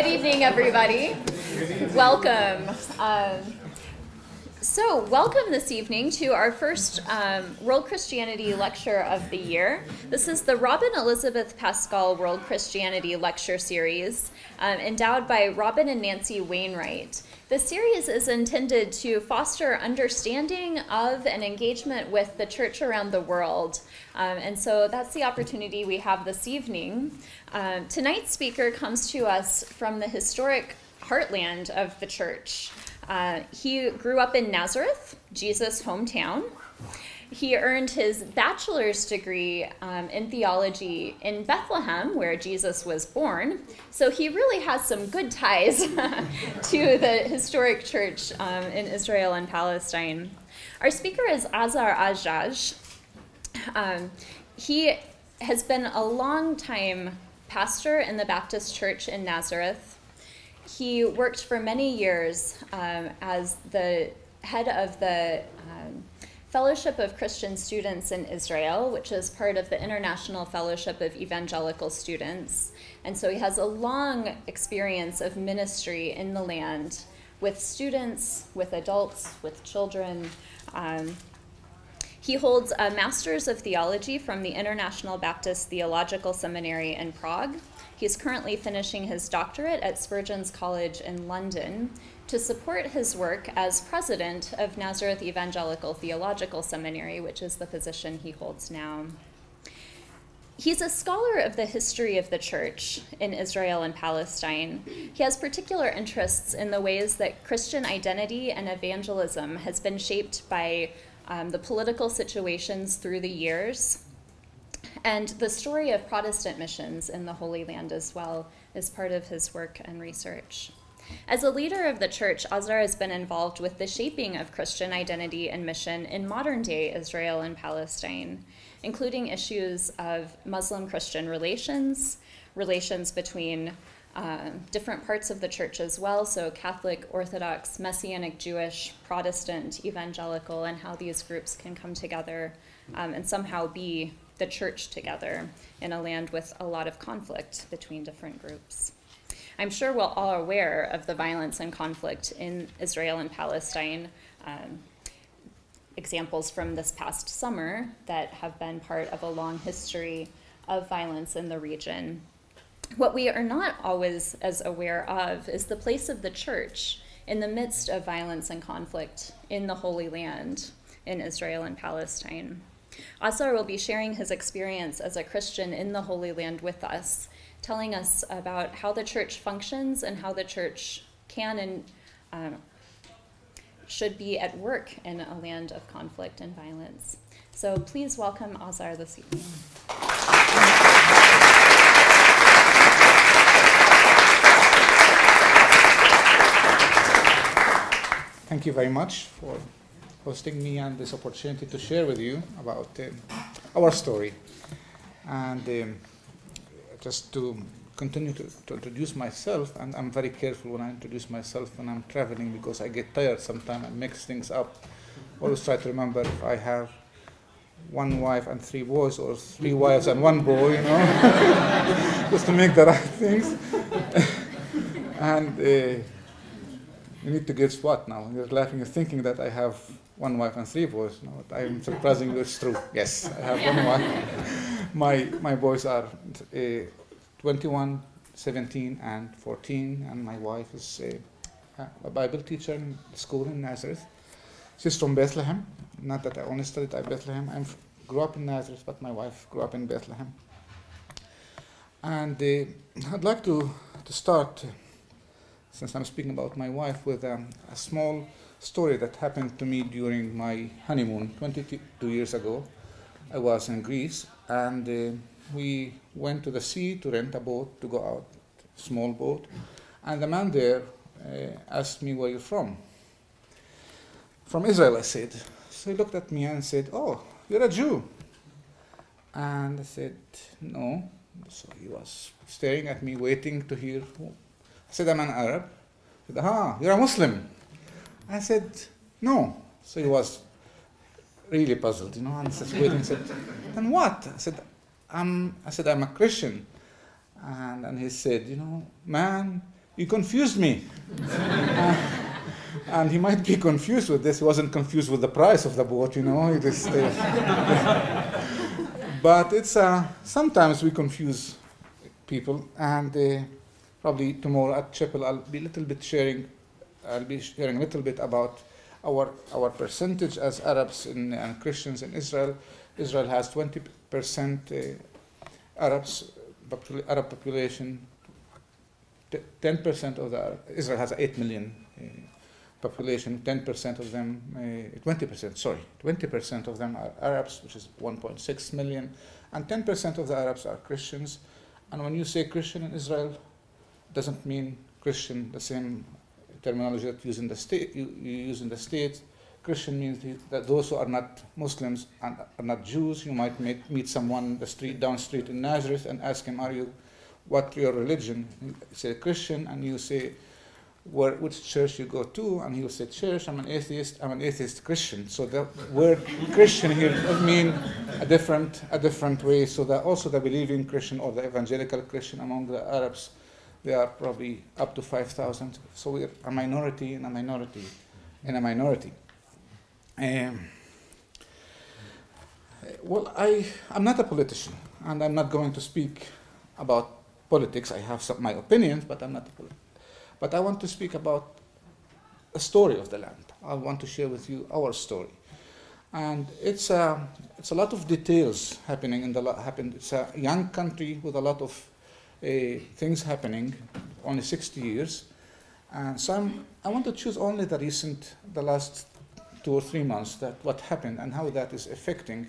Good evening, everybody. Welcome. Welcome this evening to our first World Christianity Lecture of the year. This is the Robin Elizabeth Pascal World Christianity Lecture Series, endowed by Robin and Nancy Wainwright. The series is intended to foster understanding of and engagement with the church around the world. And so that's the opportunity we have this evening. Tonight's speaker comes to us from the historic heartland of the church. He grew up in Nazareth, Jesus' hometown. He earned his bachelor's degree in theology in Bethlehem, where Jesus was born. So he really has some good ties to the historic church in Israel and Palestine. Our speaker is Azar Ajaj. He has been a long-time pastor in the Baptist Church in Nazareth. He worked for many years as the head of the Fellowship of Christian Students in Israel, which is part of the International Fellowship of Evangelical Students. And so he has a long experience of ministry in the land with students, with adults, with children. He holds a Master's of Theology from the International Baptist Theological Seminary in Prague. He's currently finishing his doctorate at Spurgeon's College in London to support his work as president of Nazareth Evangelical Theological Seminary, which is the position he holds now. He's a scholar of the history of the church in Israel and Palestine. He has particular interests in the ways that Christian identity and evangelism has been shaped by the political situations through the years. And the story of Protestant missions in the Holy Land as well is part of his work and research. As a leader of the church, Azar has been involved with the shaping of Christian identity and mission in modern-day Israel and Palestine, including issues of Muslim-Christian relations, relations between different parts of the church as well, so Catholic, Orthodox, Messianic Jewish, Protestant, Evangelical, and how these groups can come together and somehow be the church together in a land with a lot of conflict between different groups. I'm sure we're all aware of the violence and conflict in Israel and Palestine, examples from this past summer that have been part of a long history of violence in the region. What we are not always as aware of is the place of the church in the midst of violence and conflict in the Holy Land in Israel and Palestine. Azar will be sharing his experience as a Christian in the Holy Land with us, telling us about how the church functions and how the church can and should be at work in a land of conflict and violence. So please welcome Azar this evening. Thank you very much for hosting me and this opportunity to share with you about our story. And just to continue to introduce myself, and I'm very careful when I introduce myself when I'm traveling because I get tired sometimes and mix things up. Always try to remember if I have one wife and three boys or three wives and one boy, you know, just to make the right things. And you need to guess what now? You're laughing, you're thinking that I have one wife and three boys. No, I'm surprising you, it's true. Yes, I have one wife. My boys are 21, 17, and 14, and my wife is a Bible teacher in school in Nazareth. She's from Bethlehem. Not that I only studied at Bethlehem. I grew up in Nazareth, but my wife grew up in Bethlehem. And I'd like to start, since I'm speaking about my wife, with a small story that happened to me during my honeymoon 22 years ago. I was in Greece, and we went to the sea to rent a boat to go out, small boat. And the man there asked me, where you're from? From Israel, I said. So he looked at me and said, oh, you're a Jew. And I said, no. So he was staring at me, waiting to hear. I said, I'm an Arab. He said, you're a Muslim. I said, no. So he was really puzzled, you know, and just waiting. He said, then what? I said, I'm a Christian. And he said, man, you confused me. And he might be confused with this. He wasn't confused with the price of the boat, you know. He just, but it's sometimes we confuse people, and probably tomorrow at chapel I'll be sharing a little bit about our percentage as Arabs and Christians in Israel. Israel has 20% Arabs, Arab population. 10% of Israel has 8 million population. 10% of them, 20% of them are Arabs, which is 1.6 million, and 10% of the Arabs are Christians. And when you say Christian in Israel, it doesn't mean Christian the same terminology that you use in the States. Christian means that those who are not Muslims and are not Jews. You might meet someone down the street in Nazareth and ask him, what your religion? You say Christian, and you say, which church you go to? And he will say, church, I'm an atheist Christian. So the word Christian here does mean a different way. So that also the believing Christian or the evangelical Christian among the Arabs, they are probably up to 5,000. So we're a minority in a minority in a minority. Well, I'm not a politician, and I'm not going to speak about politics. I have my opinions, but I'm not a politician. But I want to speak about the story of the land. I want to share with you our story. And it's a lot of details happening It's a young country with a lot of things happening, only 60 years. And so I want to choose only the last 2 or 3 months, what happened and how that is affecting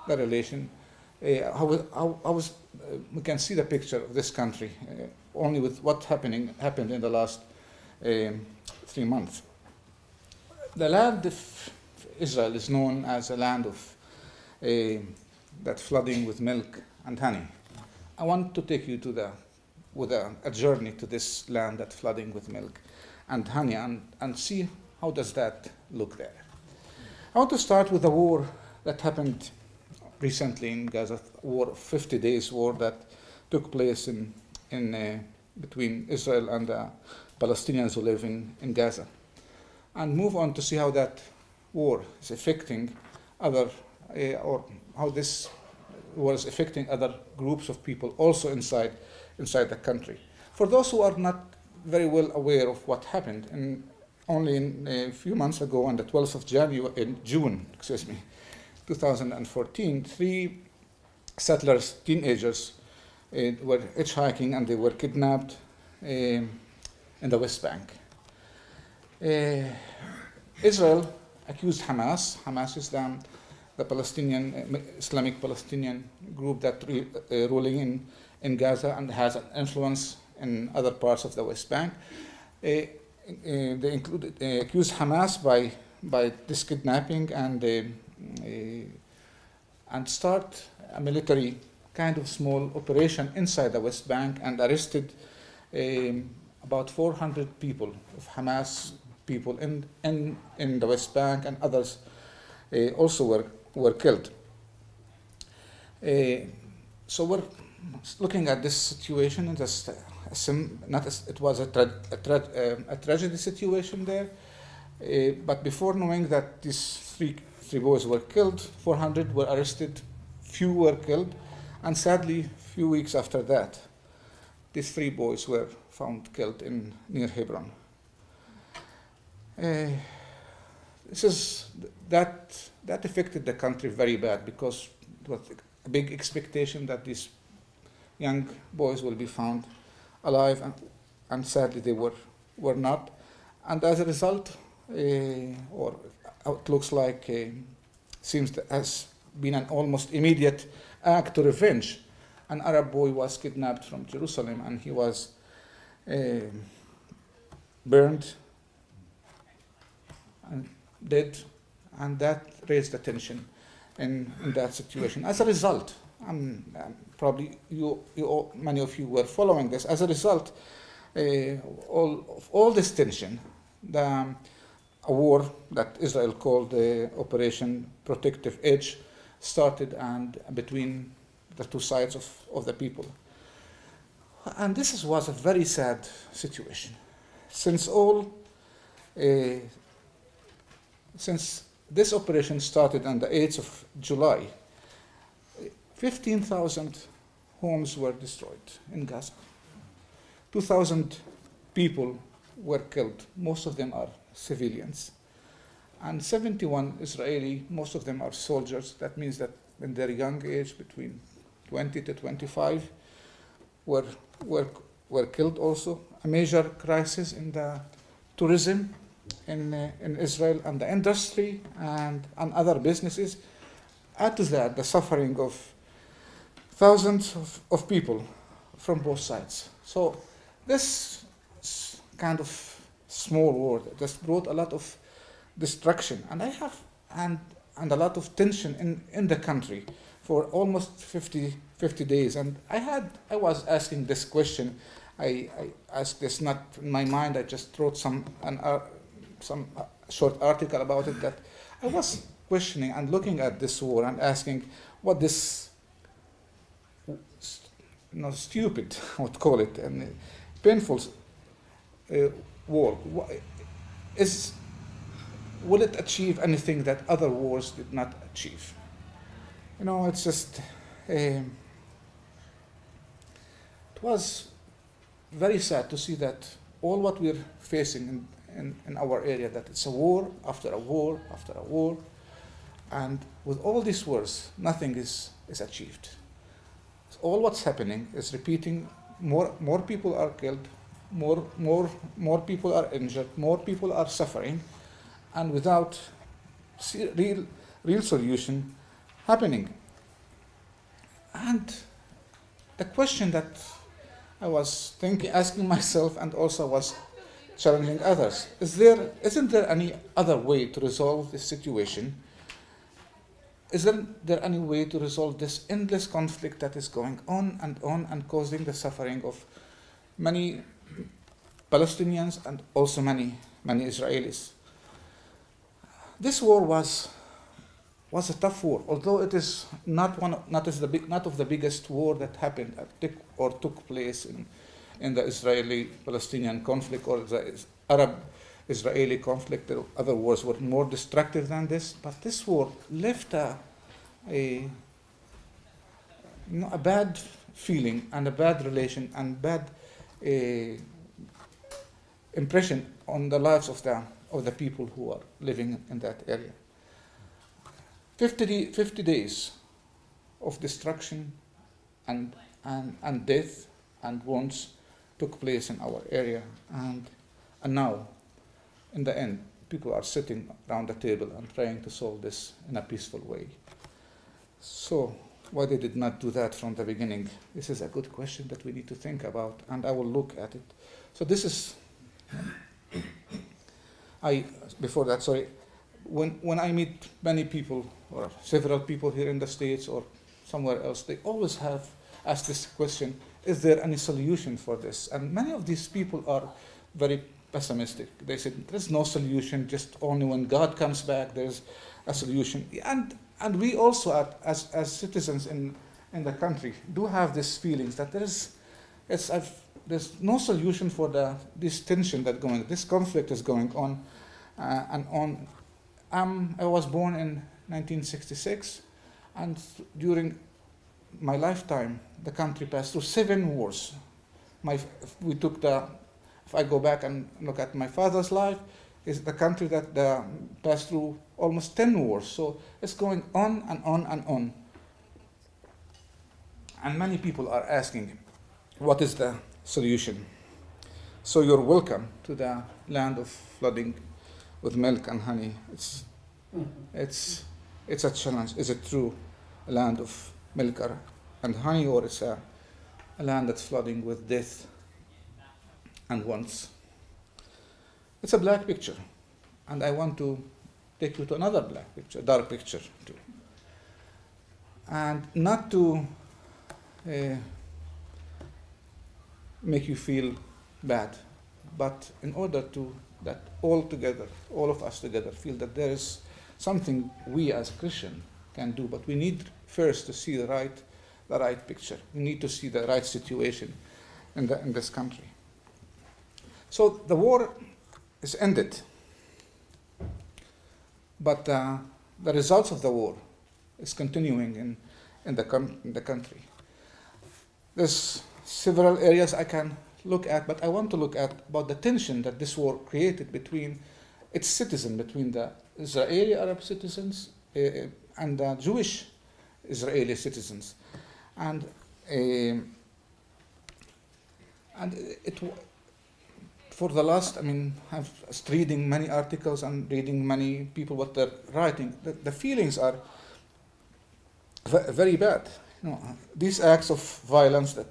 the relation. We can see the picture of this country only with what happened in the last 3 months. The land of Israel is known as a land of that flooding with milk and honey. I want to take you with a journey to this land that flooding with milk and honey and see how does that look there. I want to start with a war that happened recently in Gaza, 50 days war that took place between Israel and the Palestinians who live in Gaza, and move on to see how that war is affecting or how this war is affecting other groups of people also inside the country. For those who are not very well aware of what happened, only a few months ago, on the 12th of June, 2014, 3 settlers, teenagers, were hitchhiking and they were kidnapped in the West Bank. Israel accused Hamas. Hamas is the Palestinian, Islamic Palestinian group that ruling in Gaza and has an influence in other parts of the West Bank. They accused Hamas by this kidnapping and start a military kind of small operation inside the West Bank and arrested about 400 people of Hamas people in the West Bank, and others also were killed. So we're looking at this situation, and it was a tragedy situation there. But before knowing that these three boys were killed, 400 were arrested, few were killed, and sadly, a few weeks after that, these 3 boys were found killed near Hebron. That affected the country very bad, because it was a big expectation that these young boys will be found alive, and sadly they were not. And as a result, or it looks like, seems to has been an almost immediate act to revenge. An Arab boy was kidnapped from Jerusalem, and he was burned and dead, and that raised the tension in that situation. As a result, probably many of you were following this. As a result, all this tension, a war that Israel called Operation Protective Edge started, and between the two sides of the people And this was a very sad situation. Since since this operation started on the 8th of July, 15,000 homes were destroyed in Gaza. 2,000 people were killed. Most of them are civilians. And 71 Israeli, most of them are soldiers. That means that in their young age, between 20 to 25, were killed also. A major crisis in the tourism in Israel and the industry and other businesses. Add to that the suffering of thousands of people from both sides. So this kind of small war just brought a lot of destruction, and and a lot of tension in the country for almost 50 days. And I was asking this question. I asked this not in my mind. I just wrote some short article about it, that I was questioning and looking at this war and asking what this stupid, I would call it, and painful war will it achieve anything that other wars did not achieve? It's just it was very sad to see that all what we're facing in our area, that it's a war after a war after a war, and with all these wars, nothing is achieved. All what's happening is repeating. More people are killed, more people are injured, more people are suffering, and without real solution happening. And the question that I was asking myself, and also was challenging others, isn't there any other way to resolve this situation? Isn't there any way to resolve this endless conflict that is going on and causing the suffering of many Palestinians and also many Israelis? This war was a tough war, although it is not of the biggest war that happened or took place in the Israeli-Palestinian conflict or the Arab-Israeli conflict. The other wars were more destructive than this, but this war left a bad feeling and a bad relation and bad impression on the lives of the people who are living in that area. 50 days of destruction and death and wounds took place in our area, and now, in the end, people are sitting around the table and trying to solve this in a peaceful way. So, why they did not do that from the beginning? This is a good question that we need to think about, and I will look at it. So this is, when I meet many people or several people here in the States or somewhere else, they always have asked this question: is there any solution for this? And many of these people are very pessimistic. They said there's no solution, just only when God comes back there's a solution. And we also, as citizens in the country, do have these feelings that there's no solution for this tension this conflict is going on and on. I was born in 1966, and during my lifetime, the country passed through 7 wars. If I go back and look at my father's life, is the country that passed through almost 10 wars. So it's going on and on and on. And many people are asking, what is the solution? So you're welcome to the land of flooding with milk and honey. It's a challenge. Is it true a land of milk and honey, or it's a land that's flooding with death and wants? It's a black picture, and I want to take you to another black picture, dark picture too. And not to make you feel bad, but in order that all of us together feel that there is something we as Christians can do, but we need first to see the right picture. We need to see the right situation. in this country. So the war is ended, but the results of the war is continuing in the country. There's several areas I can look at, but I want to look at about the tension that this war created between its citizens, between the Israeli Arab citizens and the Jewish Israeli citizens, and for the last, I mean, I've reading many articles and reading many people what they're writing. The feelings are very bad. You know, these acts of violence that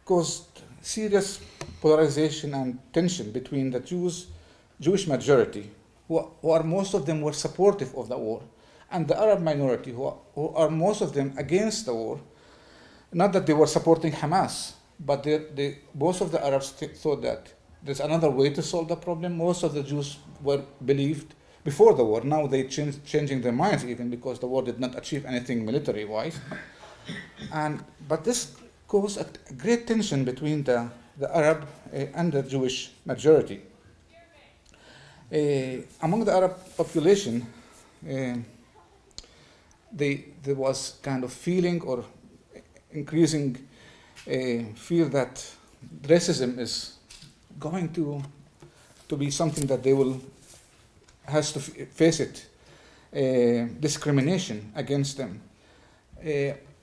caused serious polarization and tension between the Jewish majority, who are most of them were supportive of the war, and the Arab minority, who are most of them against the war. Not that they were supporting Hamas, but most of the Arabs thought that there's another way to solve the problem. Most of the Jews were believed before the war. Now they changing their minds even because the war did not achieve anything military-wise. But this caused a great tension between the Arab and the Jewish majority. Among the Arab population, there was kind of feeling or increasing fear that racism is going to be something that they will has to face it, discrimination against them.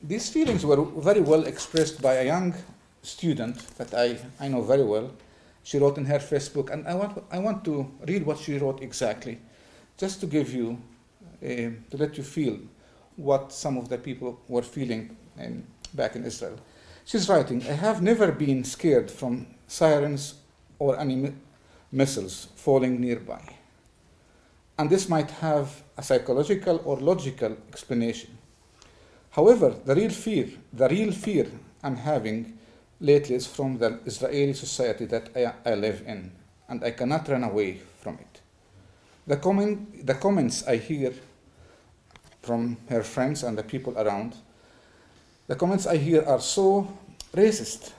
These feelings were very well expressed by a young student that I know very well. She wrote in her Facebook, and I want to read what she wrote exactly, just to give you, to let you feel what some of the people were feeling back in Israel. She's writing, "I have never been scared from sirens or any missiles falling nearby. And this might have a psychological or logical explanation. However, the real fear I'm having lately is from the Israeli society that I live in, and I cannot run away from it. The comments I hear from her friends and the people around, the comments I hear are so racist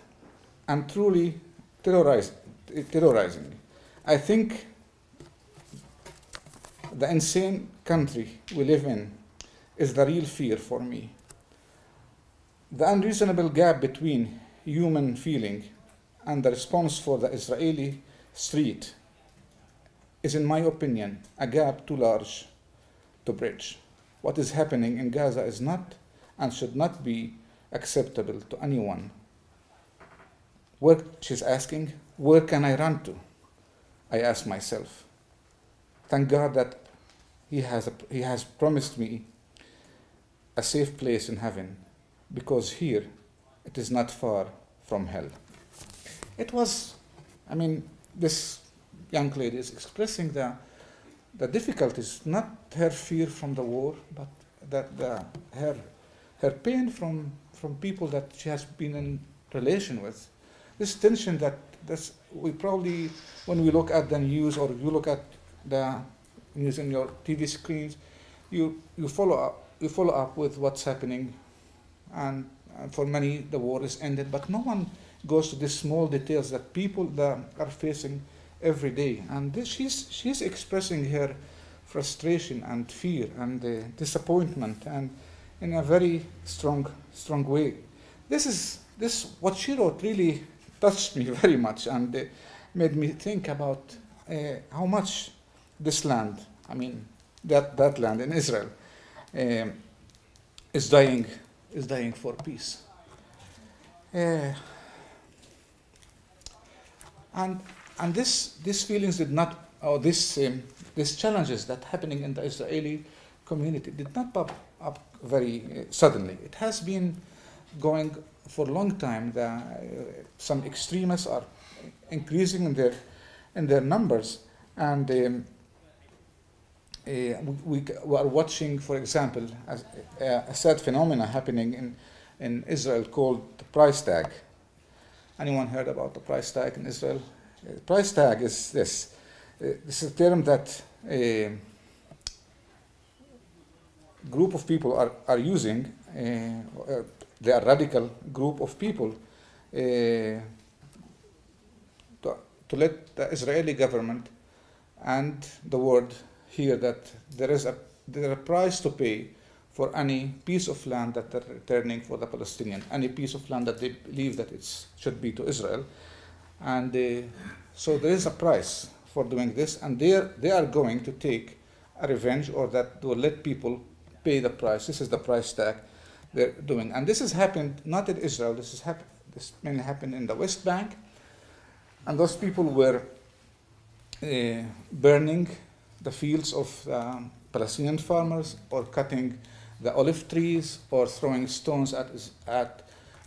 and truly terrorizing. I think the insane country we live in is the real fear for me. The unreasonable gap between human feeling and the response for the Israeli street is, in my opinion, a gap too large to bridge. What is happening in Gaza is not and should not be acceptable to anyone." She's asking, where can I run to? I ask myself. Thank God that He has promised me a safe place in heaven, because here it is not far from hell. It was, I mean, this young lady is expressing the difficulties, not her fear from the war, but her pain from people that she has been in relation with. This tension we probably, when we look at the news or you look at the news in your TV screens, you follow up with what's happening, and for many the war is ended, but no one goes to the small details that people that are facing every day. And she's expressing her frustration and fear and disappointment, and in a very strong way. This what she wrote really touched me very much, and made me think about how much this land, I mean that land in Israel, is dying for peace. And these feelings did not, or these challenges that happening in the Israeli community did not pop up very suddenly. It has been going for a long time. Some extremists are increasing in their numbers, and we are watching, for example, a sad phenomena happening in Israel called the price tag. Anyone heard about the price tag in Israel? Price tag is this. This is a term that a group of people are using. They are radical group of people to let the Israeli government and the world hear that there is a price to pay for any piece of land that they're returning for the Palestinian, any piece of land that they believe that it should be to Israel. And so there is a price for doing this, and they are going to take a revenge, or that will let people pay the price. This is the price tag they're doing. And this has happened not in Israel, this mainly happened in the West Bank, and those people were burning the fields of Palestinian farmers, or cutting the olive trees, or throwing stones at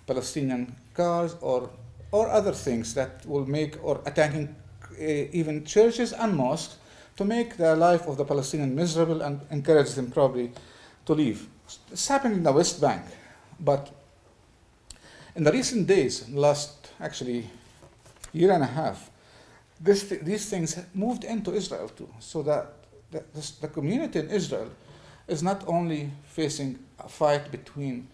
Palestinian cars, or other things that will make, or attacking even churches and mosques, to make the life of the Palestinian miserable and encourage them probably to leave. This happened in the West Bank, but in the recent days, last actually year and a half, these things moved into Israel too, so that the community in Israel is not only facing a fight between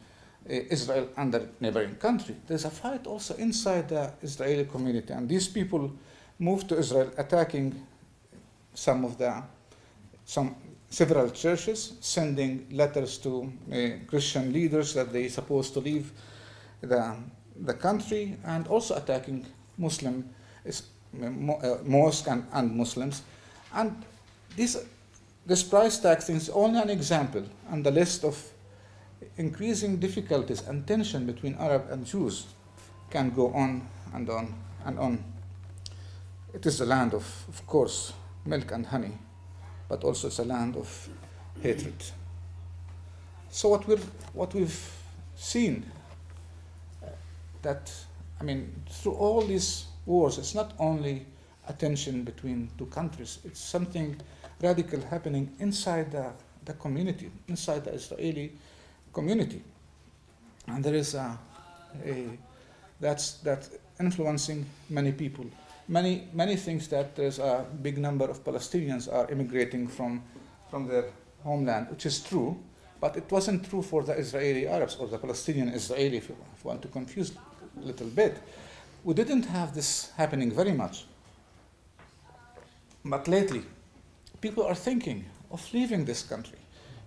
Israel and the neighboring country. There's a fight also inside the Israeli community, and these people moved to Israel, attacking several churches, sending letters to Christian leaders that they supposed to leave the country, and also attacking Muslim mosques and Muslims. And this price tag thing is only an example on the list of increasing difficulties and tension between Arab and Jews can go on and on and on. It is a land of course, milk and honey, but also it's a land of hatred. So what we've seen, through all these wars, it's not only a tension between two countries, it's something radical happening inside the community, inside the Israeli community. And there is that's influencing many people. Many things that there's a big number of Palestinians are immigrating from their homeland, which is true, but it wasn't true for the Israeli Arabs, or the Palestinian Israeli, if you want to confuse a little bit. We didn't have this happening very much. But lately, people are thinking of leaving this country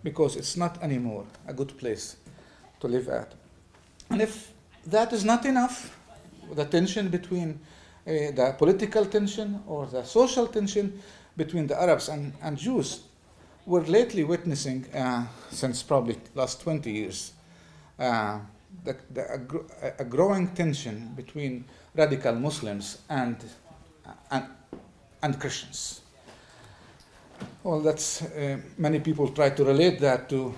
because it's not anymore a good place to live at. And if that is not enough, the tension between the political tension or the social tension between the Arabs and Jews, we're lately witnessing, since probably last 20 years, a growing tension between radical Muslims and Christians. Well, that's many people try to relate that to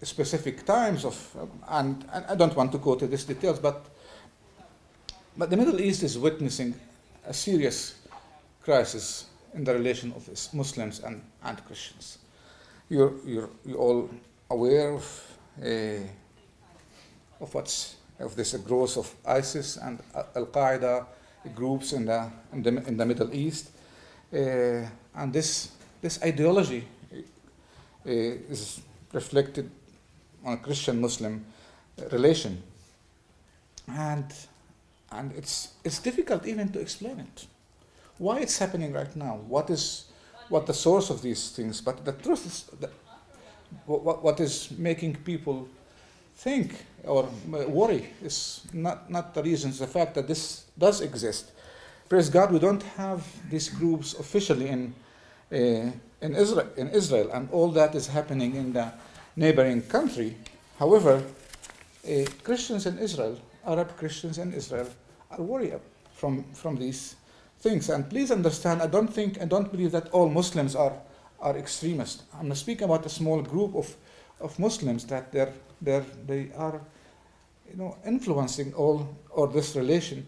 specific times and I don't want to go to these details, but the Middle East is witnessing a serious crisis in the relation of Muslims and Christians. You're all aware of this growth of ISIS and Al Qaeda groups in the Middle East, and this ideology is reflected on a Christian-Muslim relation, and it's difficult even to explain it. Why it's happening right now? What the source of these things? But the truth is that what is making people think or worry is not the reasons. The fact that this does exist. Praise God, we don't have these groups officially in Israel, and all that is happening in the neighboring country. However, Christians in Israel, Arab Christians in Israel, are worried from these things. And please understand, I don't believe that all Muslims are extremists. I'm not speaking about a small group of Muslims that they are, influencing all this relation,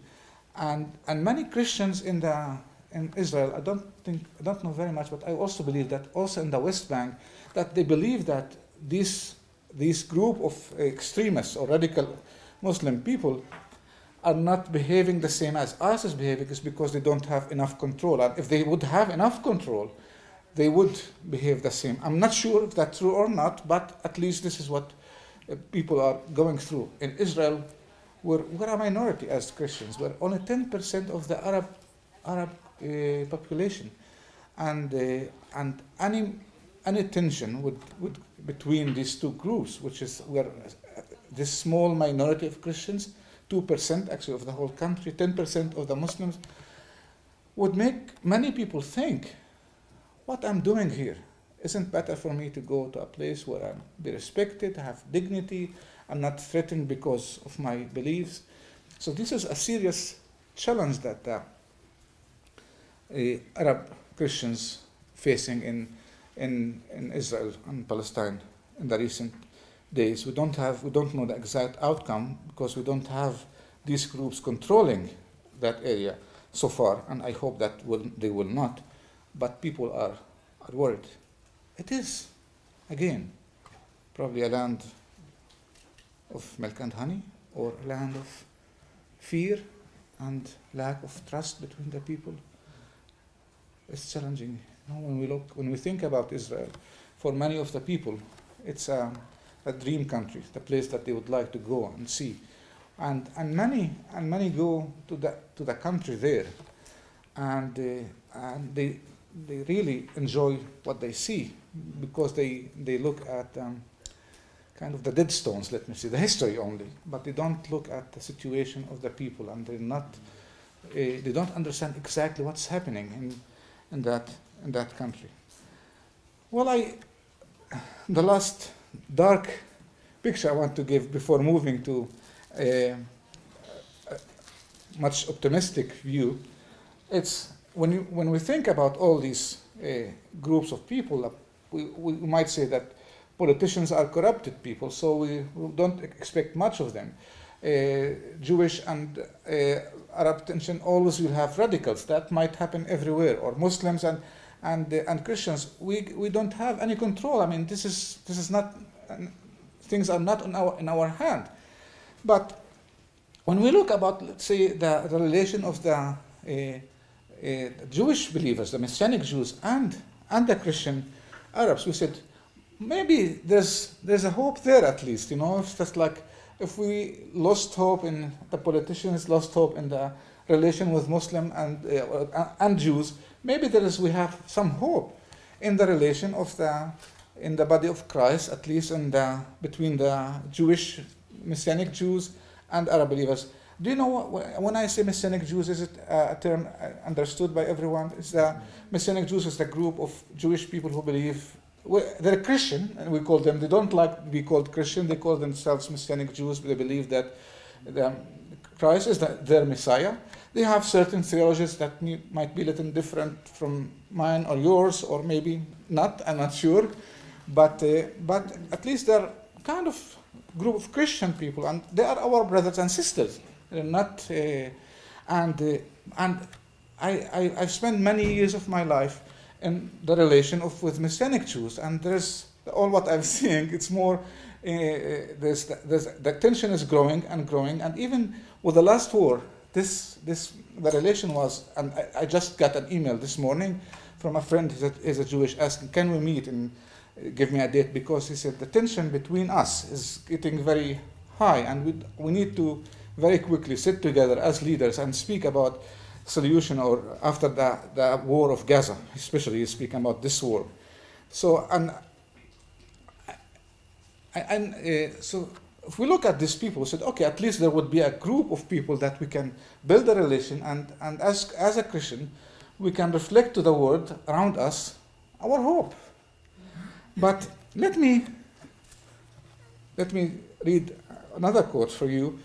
and many Christians in Israel. I don't know very much, but I also believe that also in the West Bank, that they believe that this group of extremists or radical Muslim people are not behaving the same as ISIS is behaving, is because they don't have enough control. And if they would have enough control, they would behave the same. I'm not sure if that's true or not, but at least this is what people are going through. In Israel, we're a minority as Christians. We're only 10% of the Arab population, and any tension would between these two groups, which is where this small minority of Christians, 2% actually of the whole country, 10% of the Muslims, would make many people think, what I'm doing here isn't better for me to go to a place where I'm be respected, have dignity, I'm not threatened because of my beliefs. So this is a serious challenge that Arab Christians facing in Israel and Palestine in the recent days. We don't know the exact outcome because we don't have these groups controlling that area so far, and I hope that they will not. But people are worried. It is, again, probably a land of milk and honey, or a land of fear and lack of trust between the people. It's challenging. You know, when we think about Israel, for many of the people, it's a dream country, the place that they would like to go and see, and many go to the country there, and they really enjoy what they see, because they look at kind of the dead stones, let me see, the history only, but they don't look at the situation of the people, and they don't understand exactly what's happening in that country. Well, the last dark picture I want to give before moving to a much optimistic view, it's when we think about all these groups of people, we might say that politicians are corrupted people, so we don't expect much of them. Jewish and Arab tension always will have radicals. That might happen everywhere, or Muslims and Christians. We don't have any control. I mean, this is not, things are not in our hand. But when we look about, let's say, the relation of the Jewish believers, the Messianic Jews, and the Christian Arabs, we said maybe there's a hope there at least. You know, it's just like if we lost hope in the politicians, lost hope in the relation with Muslim and Jews, maybe we have some hope in the relation in the body of Christ, at least between the Jewish Messianic Jews and Arab believers. Do you know when I say Messianic Jews, is it a term understood by everyone? Is the Messianic Jews is the group of Jewish people who believe they're Christian, and we call them. They don't like to be called Christian. They call themselves Messianic Jews. They believe that Christ is their Messiah. They have certain theologies that might be a little different from mine or yours, or maybe not. I'm not sure, but at least they're kind of group of Christian people, and they are our brothers and sisters. They're not, and I've spent many years of my life in the relation with Messianic Jews, and there's all what I'm seeing. It's more the tension is growing and growing, and even with the last war, the relation was. And I just got an email this morning from a friend that is a Jewish, asking, "Can we meet and give me a date?" Because he said the tension between us is getting very high, and we need to very quickly sit together as leaders and speak about solution, or after the war of Gaza, especially speaking about this war. So so if we look at these people, we said, okay, at least there would be a group of people that we can build a relation, and as a Christian, we can reflect to the world around us our hope. But let me read another quote for you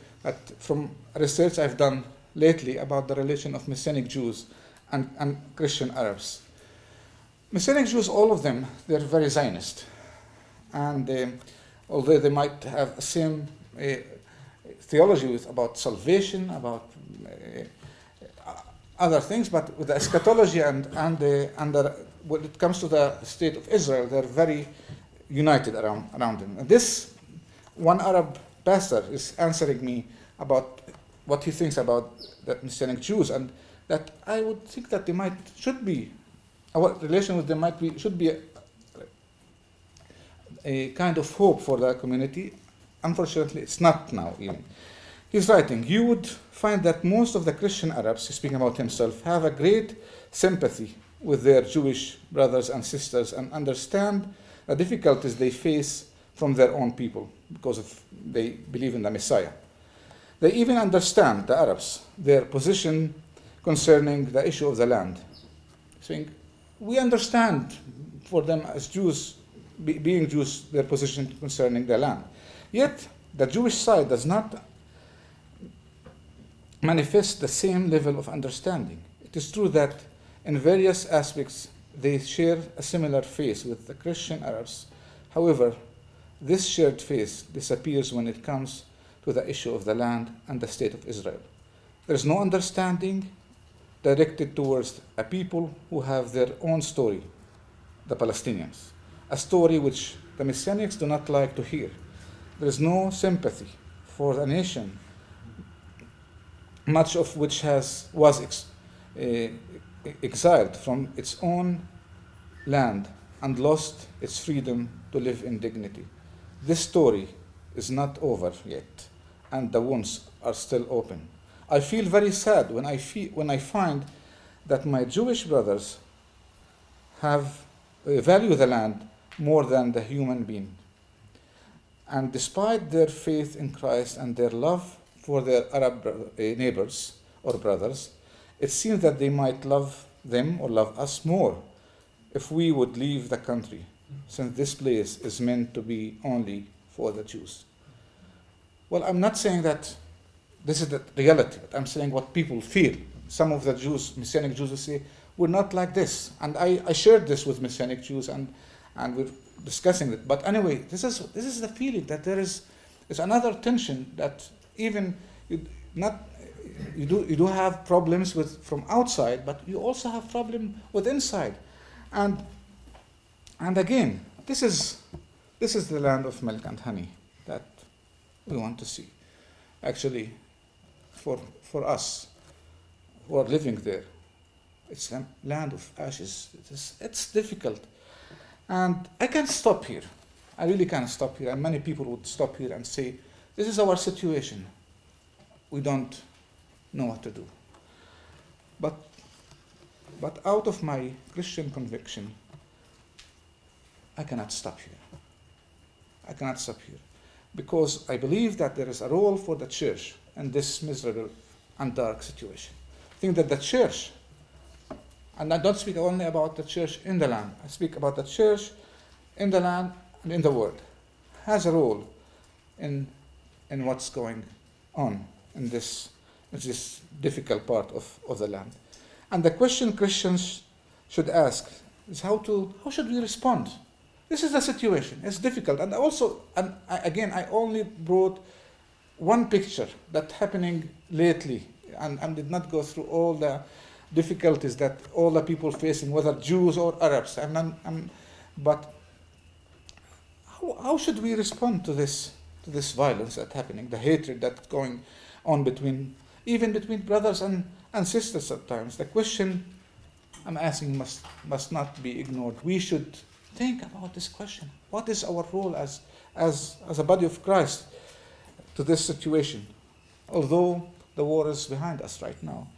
from research I've done lately about the relation of Messianic Jews and Christian Arabs. Messianic Jews, all of them, they're very Zionist. And although they might have the same theology about salvation, about other things, but with the eschatology and when it comes to the state of Israel, they're very united around them. And this one Arab pastor is answering me about what he thinks about the Messianic Jews, and that I would think that our relation with them should be a kind of hope for the community. Unfortunately, it's not now even. He's writing, you would find that most of the Christian Arabs, speaking about himself, have a great sympathy with their Jewish brothers and sisters and understand the difficulties they face from their own people because they believe in the Messiah. They even understand, the Arabs, their position concerning the issue of the land. Saying, we understand for them as Jews, being Jews, their position concerning the land. Yet, the Jewish side does not manifest the same level of understanding. It is true that in various aspects they share a similar faith with the Christian Arabs. However, this shared faith disappears when it comes to the issue of the land and the state of Israel. There is no understanding directed towards a people who have their own story, the Palestinians, a story which the Messianics do not like to hear. There is no sympathy for a nation, much of which was exiled from its own land and lost its freedom to live in dignity. This story is not over yet, and the wounds are still open. I feel very sad when I find that my Jewish brothers value the land more than the human being. And despite their faith in Christ and their love for their Arab neighbors or brothers, it seems that they might love them or love us more if we would leave the country, since this place is meant to be only for the Jews. Well, I'm not saying that this is the reality, but I'm saying what people feel. Some of the Jews, Messianic Jews, will say, we're not like this. And I shared this with Messianic Jews, and we're discussing it. But anyway, this is the feeling that there's another tension that even you do have problems with from outside, but you also have problem with inside. And again, this is the land of milk and honey that we want to see. Actually, for us who are living there, it's a land of ashes. It's difficult. And I can't stop here. I really can't stop here. And many people would stop here and say, this is our situation. We don't know what to do. But out of my Christian conviction, I cannot stop here. I cannot stop here. Because I believe that there is a role for the church in this miserable and dark situation. I think that the church, and I don't speak only about the church in the land, I speak about the church in the land and in the world, has a role in what's going on in this difficult part of the land. And the question Christians should ask is how should we respond? This is the situation. It's difficult. And also, I only brought one picture that's happening lately, and did not go through all the difficulties that all the people facing, whether Jews or Arabs. But how should we respond to this violence that's happening, the hatred that's going on even between brothers and sisters sometimes? The question I'm asking must not be ignored. We should think about this question. What is our role as a body of Christ to this situation? Although the war is behind us right now,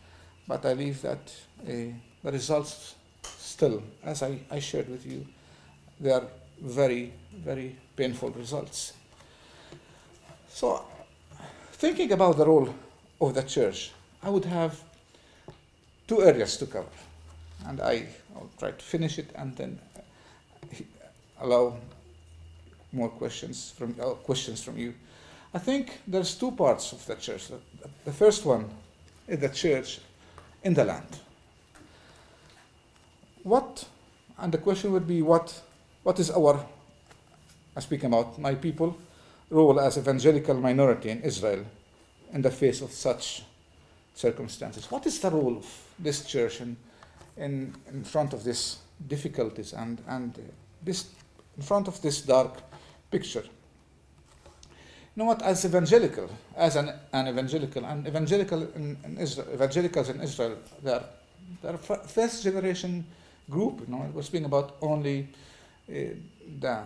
but I believe that the results still, as I shared with you, they are very, very painful results. So, thinking about the role of the church, I would have two areas to cover, and I'll try to finish it and then allow more questions from you. I think there's two parts of the church. The first one is the church in the land. And the question would be, what is our, I speak about my people, role as evangelical minority in Israel in the face of such circumstances? What is the role of this church in front of these difficulties and this in front of this dark picture? You know what? As an evangelical in Israel, evangelicals in Israel, they're a first generation group. You know, we're speaking about only the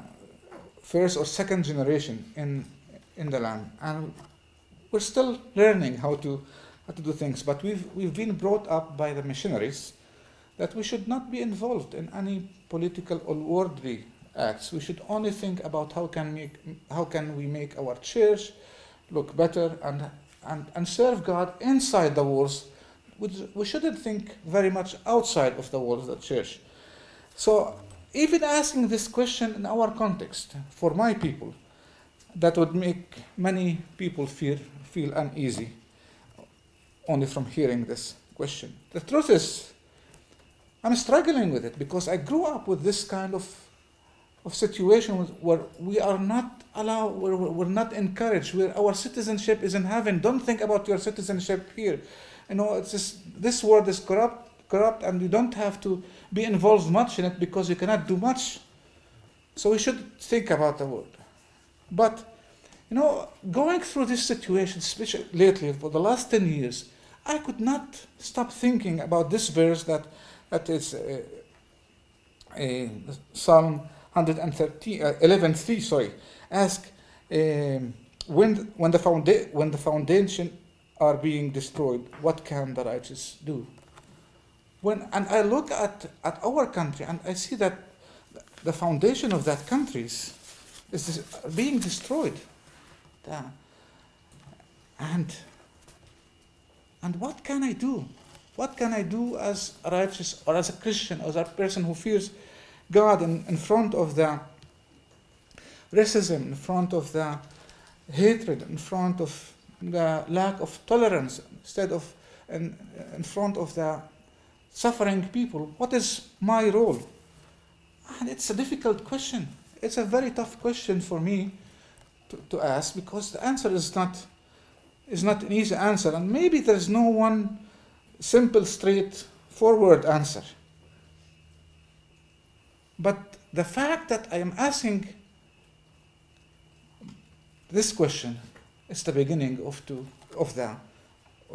first or second generation in the land, and we're still learning how to do things. But we've been brought up by the missionaries that we should not be involved in any political or worldly acts. We should only think about how can we make our church look better and serve God inside the walls. We shouldn't think very much outside of the walls of the church. So even asking this question in our context for my people, that would make many people feel uneasy only from hearing this question. The truth is, I'm struggling with it because I grew up with this kind of situation where we are not allowed, we're not encouraged, where our citizenship is in heaven. Don't think about your citizenship here. It's just, this world is corrupt, and you don't have to be involved much in it because you cannot do much. So we should think about the world. But, going through this situation, especially lately, for the last 10 years, I could not stop thinking about this verse that is Psalm 11:3. Sorry, ask when the foundation are being destroyed, what can the righteous do? And I look at our country and I see that the foundation of that country is being destroyed. And what can I do? What can I do as a righteous or as a Christian, or as a person who fears God in front of the racism, in front of the hatred, in front of the lack of tolerance, instead of in front of the suffering people? What is my role? And it's a difficult question. It's a very tough question for me to ask, because the answer is not an easy answer, and maybe there's no one simple, straightforward answer. But the fact that I am asking this question is the beginning of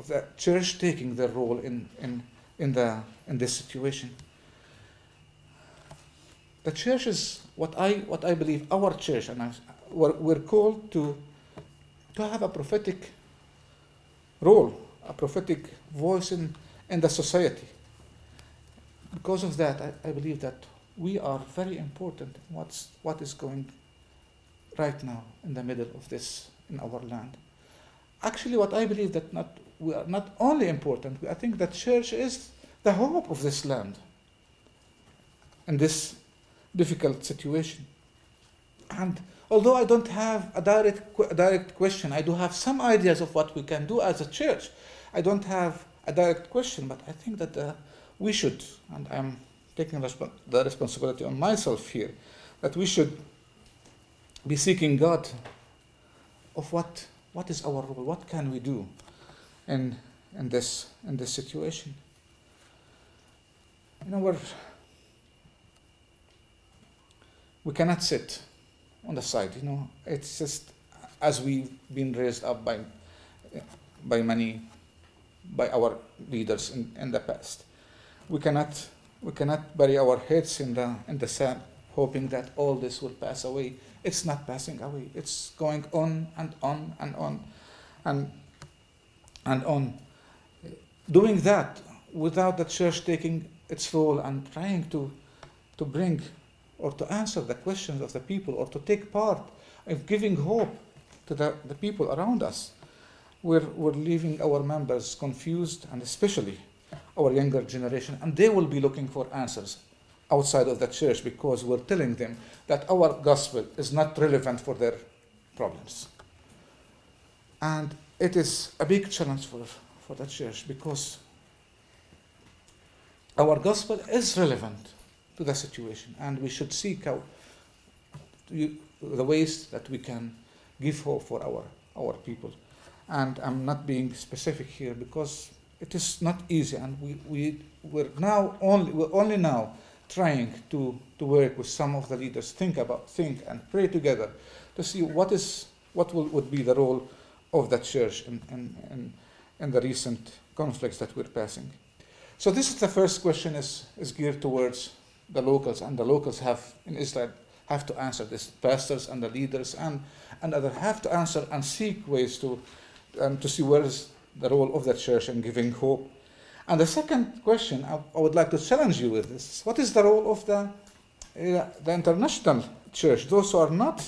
the church taking their role in this situation. The church is what I believe our church, and we're called to have a prophetic role, a prophetic voice in the society. Because of that, I believe that we are very important in what is going right now in the middle of this in our land. Actually, what I believe that we are not only important, I think that church is the hope of this land in this difficult situation. And although I don't have a direct question, I do have some ideas of what we can do as a church. I don't have a direct question, but I think that we should, and I'm taking the responsibility on myself here, that we should be seeking God of what is our role, what can we do in this situation. We cannot sit on the side. It's just as we've been raised up by our leaders in the past. We cannot bury our heads in the sand, hoping that all this will pass away. It's not passing away. It's going on and on and on and on. Doing that without the church taking its role and trying to bring or to answer the questions of the people, or to take part of giving hope to the people around us, we're leaving our members confused, and especially our younger generation, and they will be looking for answers outside of the church, because we're telling them that our gospel is not relevant for their problems. And it is a big challenge for the church, because our gospel is relevant to the situation, and we should seek out the ways that we can give hope for our people. And I'm not being specific here because it is not easy, and we're only now trying to work with some of the leaders, think and pray together to see what would be the role of the church in the recent conflicts that we're passing. So this is the first question, is geared towards the locals, and the locals in Israel have to answer this. Pastors and the leaders and others have to answer and seek ways to and to see where is the role of the church in giving hope. And the second question I would like to challenge you with is, what is the role of the international church, those who are not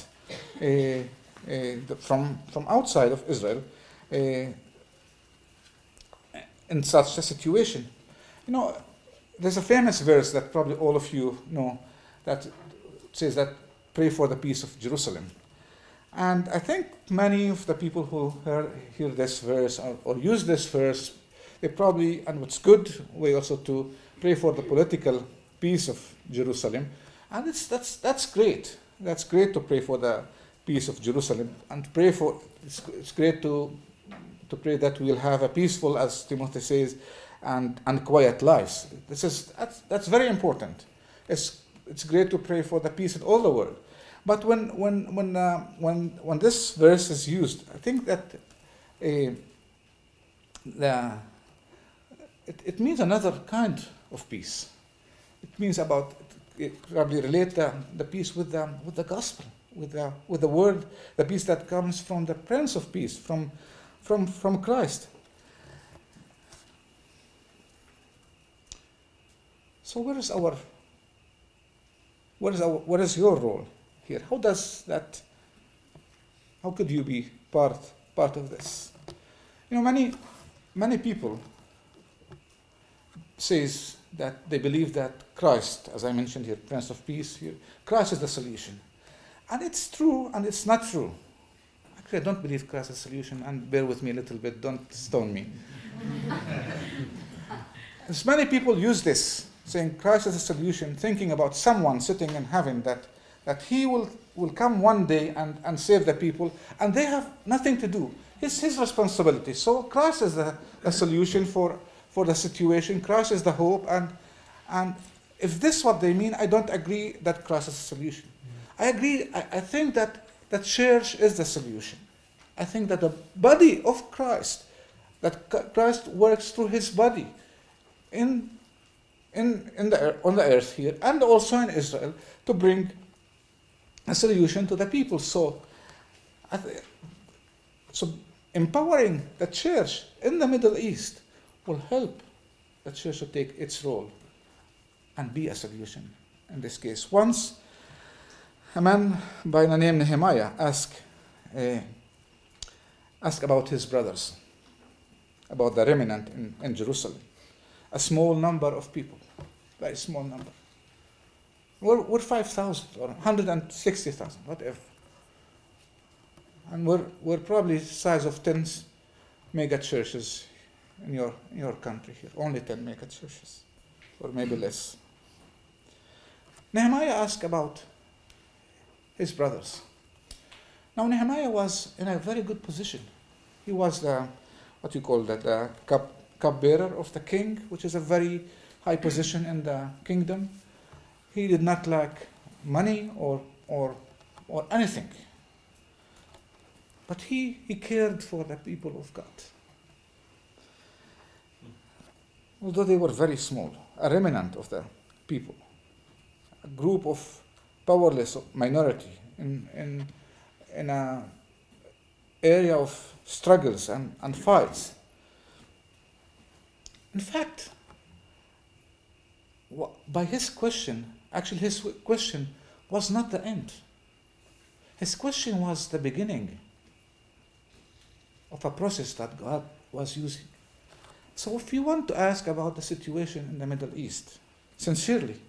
from outside of Israel, in such a situation? You know, there's a famous verse that probably all of you know that says that pray for the peace of Jerusalem. And I think many of the people who hear this verse or use this verse, they probably, and it's good way also to pray for the political peace of Jerusalem. And that's great. That's great to pray for the peace of Jerusalem, and pray for, it's great to pray that we'll have a peaceful, as Timothy says, and quiet lives. That's very important. It's great to pray for the peace in all the world. But when this verse is used, I think that it means another kind of peace. It means about, it probably relate the peace with the gospel, with the word, the peace that comes from the Prince of Peace, from Christ. So where is your role here? How could you be part of this? You know, many people says that they believe that Christ, as I mentioned here, Prince of Peace, here, Christ is the solution. And it's true and it's not true. Actually, I don't believe Christ is the solution, and bear with me a little bit, don't stone me. As many people use this, saying Christ is the solution, thinking about someone sitting in heaven, that he will come one day and save the people, and they have nothing to do. It's his responsibility. So Christ is the solution for the situation. Christ is the hope, and if this is what they mean, I don't agree that Christ is the solution. I agree. I think that the church is the solution. I think that the body of Christ, that Christ works through his body on the earth here and also in Israel to bring a solution to the people. So empowering the church in the Middle East will help the church to take its role and be a solution in this case. Once a man by the name Nehemiah asked about his brothers, about the remnant in Jerusalem. A small number of people, very small number. We're 5,000 or 160,000, whatever. And we're probably the size of 10 mega churches in your country here. Only 10 mega churches, or maybe less. Nehemiah asked about his brothers. Now Nehemiah was in a very good position. He was the cupbearer of the king, which is a very high position in the kingdom. He did not lack money or anything. But he cared for the people of God. Although they were very small, a remnant of the people, a group of powerless minority in an area of struggles and fights. In fact, by his question, actually his question was not the end. His question was the beginning of a process that God was using. So if you want to ask about the situation in the Middle East, sincerely,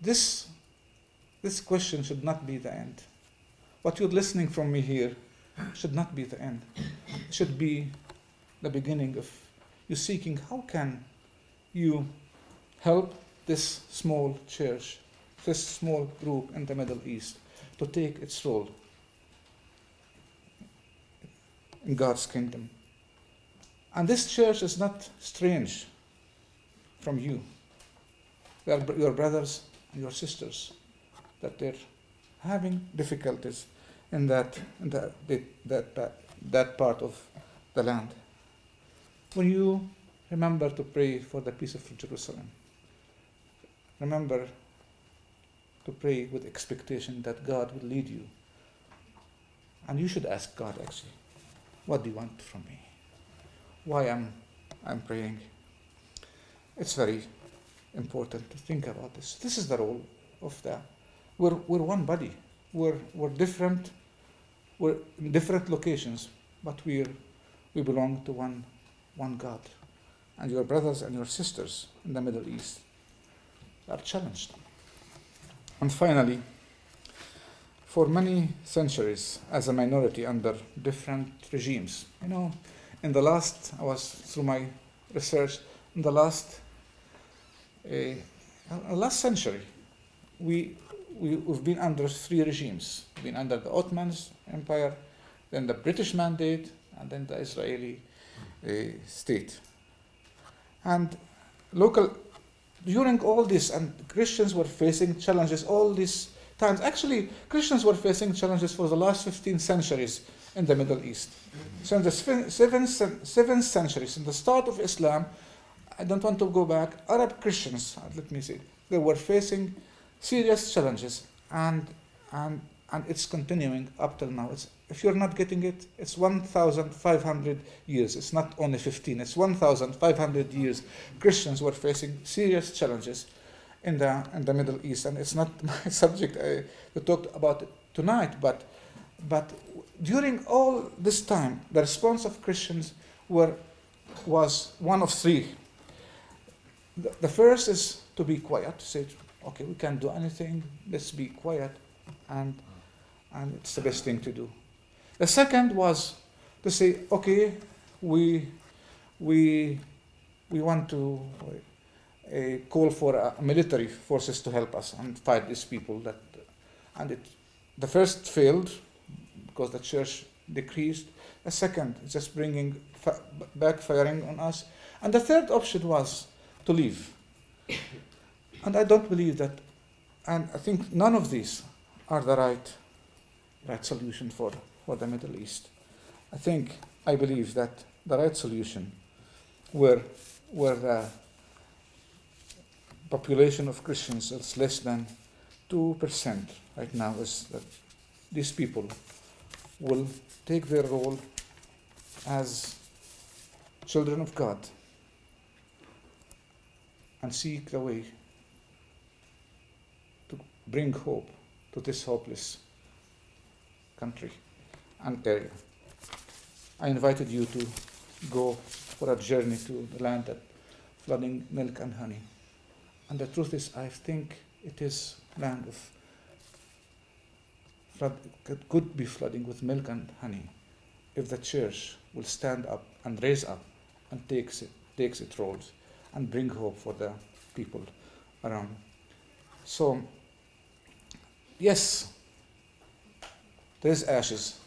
this question should not be the end. What you're listening from me here should not be the end. It should be the beginning of you seeking how can you help this small church, this small group in the Middle East to take its role in God's kingdom. And this church is not strange from you. They are your brothers and your sisters that they're having difficulties in that part of the land. When you remember to pray for the peace of Jerusalem, remember to pray with expectation that God will lead you And you should ask God, actually, what do you want from me? Why I'm praying? It's very important to think about this. This is the role of we're one body. We're different. We're in different locations, but we belong to one God. And your brothers and your sisters in the Middle East are challenged. And finally, for many centuries, as a minority under different regimes, in the last, I was through my research, in the last century, we've been under 3 regimes. We've been under the Ottoman Empire, then the British Mandate, and then the Israeli state. And during all this, and Christians were facing challenges all these times. Actually, Christians were facing challenges for the last 15 centuries in the Middle East. So in the 7th century, in the start of Islam, I don't want to go back, Arab Christians, let me say, they were facing serious challenges, and it's continuing up till now. If you're not getting it, it's 1,500 years. It's not only 15, it's 1,500 years. Christians were facing serious challenges in the Middle East, and it's not my subject to talk about it tonight, but during all this time, the response of Christians was one of 3. The first is to be quiet, to say, okay, we can't do anything, let's be quiet, and it's the best thing to do. The second was to say, okay, we want to call for military forces to help us and fight these people. The first failed because the church decreased. The second is just bringing backfiring on us. And the third option was to leave. And I don't believe that, and I think none of these are the right solution for the Middle East. I believe that the right solution, where the population of Christians is less than 2% right now, is that these people will take their role as children of God and seek the way to bring hope to this hopeless country and area. I invited you to go for a journey to the land that flooding milk and honey. And the truth is, I think it is land of flood, it could be flooding with milk and honey if the church will stand up and raise up and takes its roles and bring hope for the people around. So, yes, there is ashes,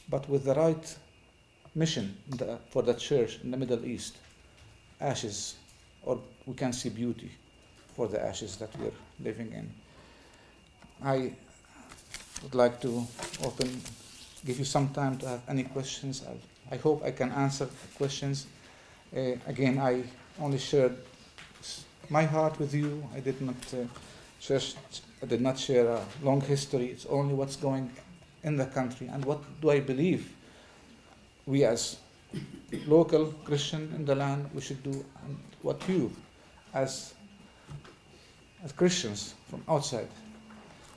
but with the right mission for the church in the Middle East, ashes, or we can see beauty for the ashes that we're living in. I would like to give you some time to have any questions. I hope I can answer questions. Again, I only shared my heart with you. I did not share a long history. It's only what's going in the country and what do I believe we as local Christian in the land we should do, and what you as Christians from outside,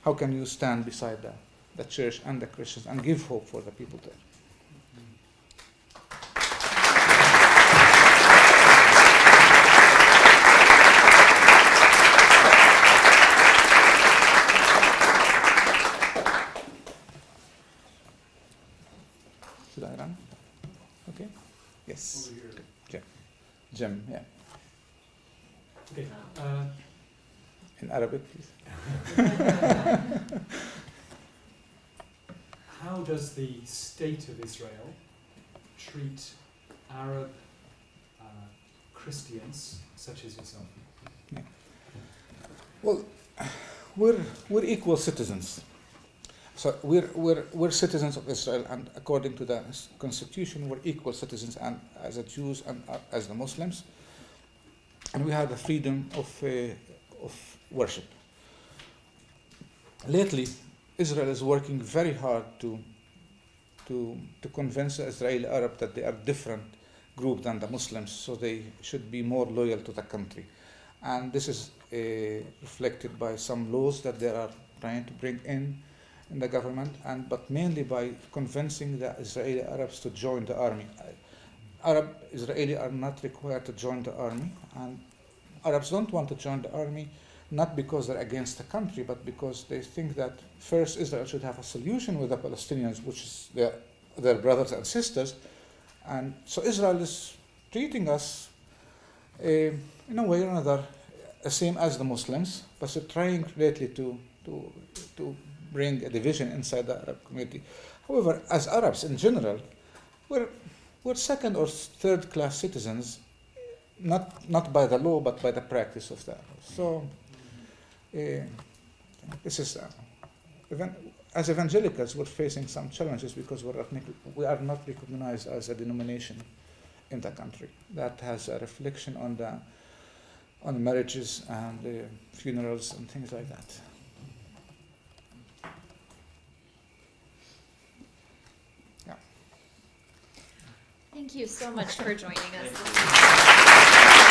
how can you stand beside the church and the Christians and give hope for the people there. Should I run? Okay. Yes. Over here. Yeah. Jim, yeah. Okay. In Arabic, please. How does the state of Israel treat Arab Christians such as yourself? Yeah. Well, we're equal citizens. So we're citizens of Israel, and according to the constitution, we're equal citizens, and as the Jews and as the Muslims, and we have the freedom of worship. Lately, Israel is working very hard to to convince the Israeli Arab that they are different group than the Muslims, so they should be more loyal to the country. And this is reflected by some laws that they are trying to bring in the government, but mainly by convincing the Israeli Arabs to join the army. Arab Israeli are not required to join the army, and Arabs don't want to join the army not because they're against the country, but because they think that first Israel should have a solution with the Palestinians, which is their brothers and sisters. And so Israel is treating us in a way or another the same as the Muslims, but they're trying lately to bring a division inside the Arab community. However, as Arabs in general, we're second or third class citizens, not by the law, but by the practice of that. So this is, as evangelicals, we're facing some challenges because we are not recognized as a denomination in the country. That has a reflection on marriages and funerals and things like that. Yeah. Thank you so much for joining us.